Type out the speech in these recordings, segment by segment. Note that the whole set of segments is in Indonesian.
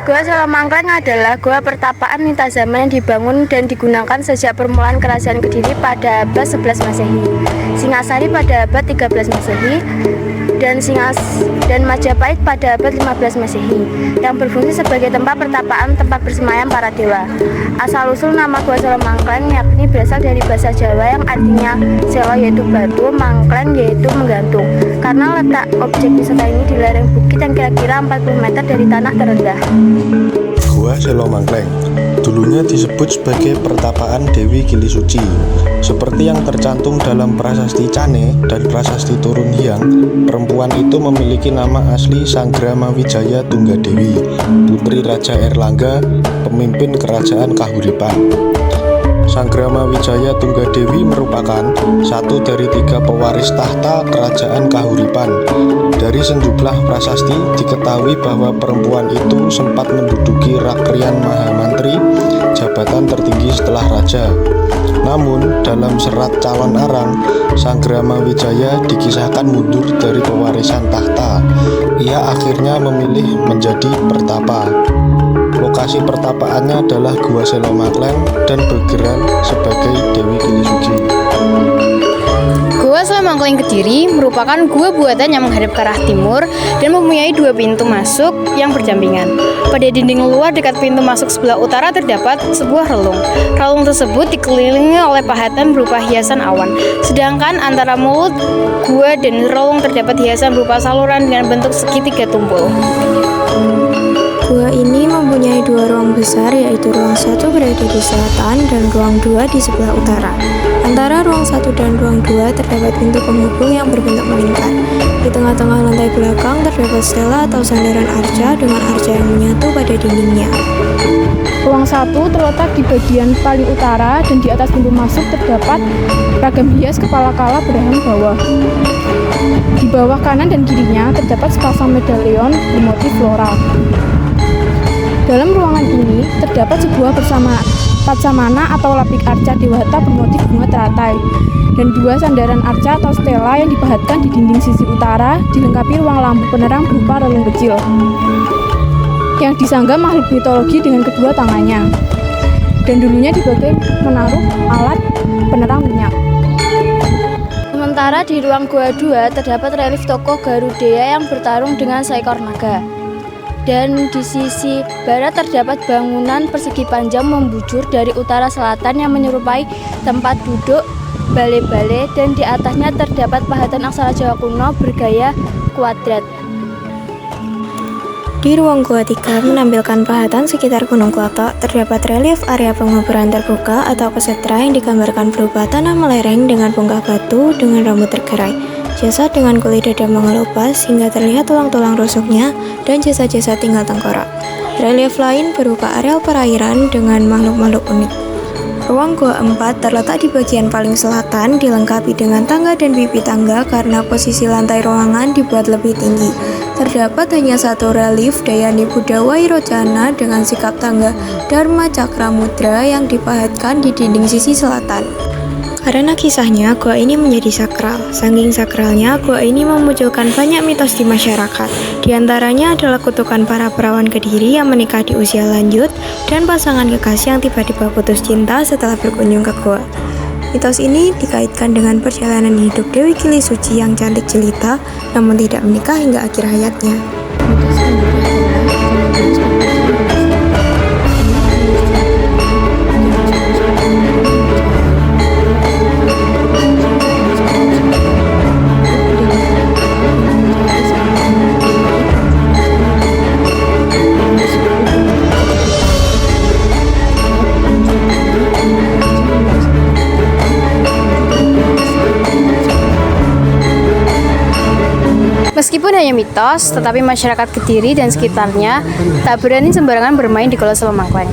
Gua Selomangkleng adalah gua pertapaan Mintazaman yang dibangun dan digunakan sejak permulaan Kerajaan Kediri pada abad 11 Masehi, Singasari pada abad 13 Masehi, dan Majapahit pada abad 15 Masehi, yang berfungsi sebagai tempat pertapaan, tempat bersemayam para dewa. Asal-usul nama Gua Selomangkleng yakni berasal dari bahasa Jawa yang artinya selo yaitu batu, mangkleng yaitu menggantung, karena letak objek wisata ini di lereng bukit yang kira-kira 40 meter dari tanah terendah. Gua Selomangkleng dulunya disebut sebagai pertapaan Dewi Gili Suci, seperti yang tercantum dalam prasasti Cane dan prasasti Turun Hyang. Perempuan itu memiliki nama asli Sanggrama Wijaya Tunggadewi, putri Raja Erlangga, pemimpin kerajaan Kahuripan. Sanggrama Wijaya Tunggadewi merupakan satu dari 3 pewaris tahta kerajaan Kahuripan. Dari sejumlah prasasti diketahui bahwa perempuan itu sempat menduduki Rakrian Mahamantri, jabatan tertinggi setelah raja. Namun dalam serat calon arang, Sanggrama Wijaya dikisahkan mundur dari pewarisan tahta. Ia akhirnya memilih menjadi pertapa. Lokasi pertapaannya adalah Gua Selomangkleng dan bergerak sebagai Dewi Gili Suci. Gua Selomangkleng Kediri merupakan gua buatan yang menghadap ke arah timur dan mempunyai 2 pintu masuk yang berdampingan. Pada dinding luar dekat pintu masuk sebelah utara terdapat sebuah relung. Relung tersebut dikelilingi oleh pahatan berupa hiasan awan. Sedangkan antara mulut gua dan relung terdapat hiasan berupa saluran dengan bentuk segitiga tumpul. Gua ini mempunyai 2 ruang besar, yaitu ruang 1 berada di selatan dan ruang 2 di sebelah utara. Antara ruang 1 dan ruang 2 terdapat pintu penghubung yang berbentuk melingkar. Di tengah-tengah lantai belakang terdapat stela atau sandaran arca dengan arca yang menyatu pada dindingnya. Ruang 1 terletak di bagian paling utara dan di atas pintu masuk terdapat ragam hias kepala kala berhang bawah. Di bawah kanan dan kirinya terdapat sepasang medalion bermotif floral. Dalam ruangan ini terdapat sebuah patsamana atau lapik arca dewata bermotif bunga teratai dan 2 sandaran arca atau stela yang dipahatkan di dinding sisi utara, dilengkapi ruang lampu penerang berupa relung kecil yang disangga makhluk mitologi dengan kedua tangannya, dan dulunya dipakai menaruh alat penerang minyak. Sementara di ruang Gua 2 terdapat relief tokoh Garudea yang bertarung dengan seekor naga. Dan di sisi barat terdapat bangunan persegi panjang membujur dari utara selatan yang menyerupai tempat duduk bale-bale, dan di atasnya terdapat pahatan aksara Jawa kuno bergaya kuadrat. Di ruang Gua 3 menampilkan pahatan sekitar Gunung Klotok, terdapat relief area penguburan terbuka atau kesetra yang digambarkan berupa tanah melereng dengan bongkah batu dengan rambut tergerai, jasad dengan kulit dada mengelupas hingga terlihat tulang-tulang rusuknya, dan jasad-jasad tinggal tengkorak. Relief lain berupa areal perairan dengan makhluk-makhluk unik. Ruang Gua 4 terletak di bagian paling selatan, dilengkapi dengan tangga dan pipi tangga karena posisi lantai ruangan dibuat lebih tinggi. Terdapat hanya 1 relief Dayani Buddha Wairocana dengan sikap tangga Dharma Cakra Mudra yang dipahatkan di dinding sisi selatan. Karena kisahnya, gua ini menjadi sakral. Saking sakralnya, gua ini memunculkan banyak mitos di masyarakat. Di antaranya adalah kutukan para perawan Kediri yang menikah di usia lanjut dan pasangan kekasih yang tiba-tiba putus cinta setelah berkunjung ke gua. Mitos ini dikaitkan dengan perjalanan hidup Dewi Gili Suci yang cantik jelita, namun tidak menikah hingga akhir hayatnya. Meskipun hanya mitos, tetapi masyarakat Kediri dan sekitarnya tak berani sembarangan bermain di Gua Selomangkleng.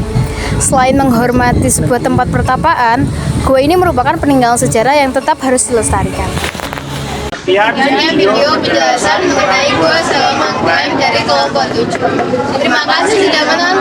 Selain menghormati sebuah tempat pertapaan, gua ini merupakan peninggalan sejarah yang tetap harus dilestarikan. Sekian video penjelasan mengenai Gua Selomangkleng dari kelompok 7. Terima kasih sudah menonton.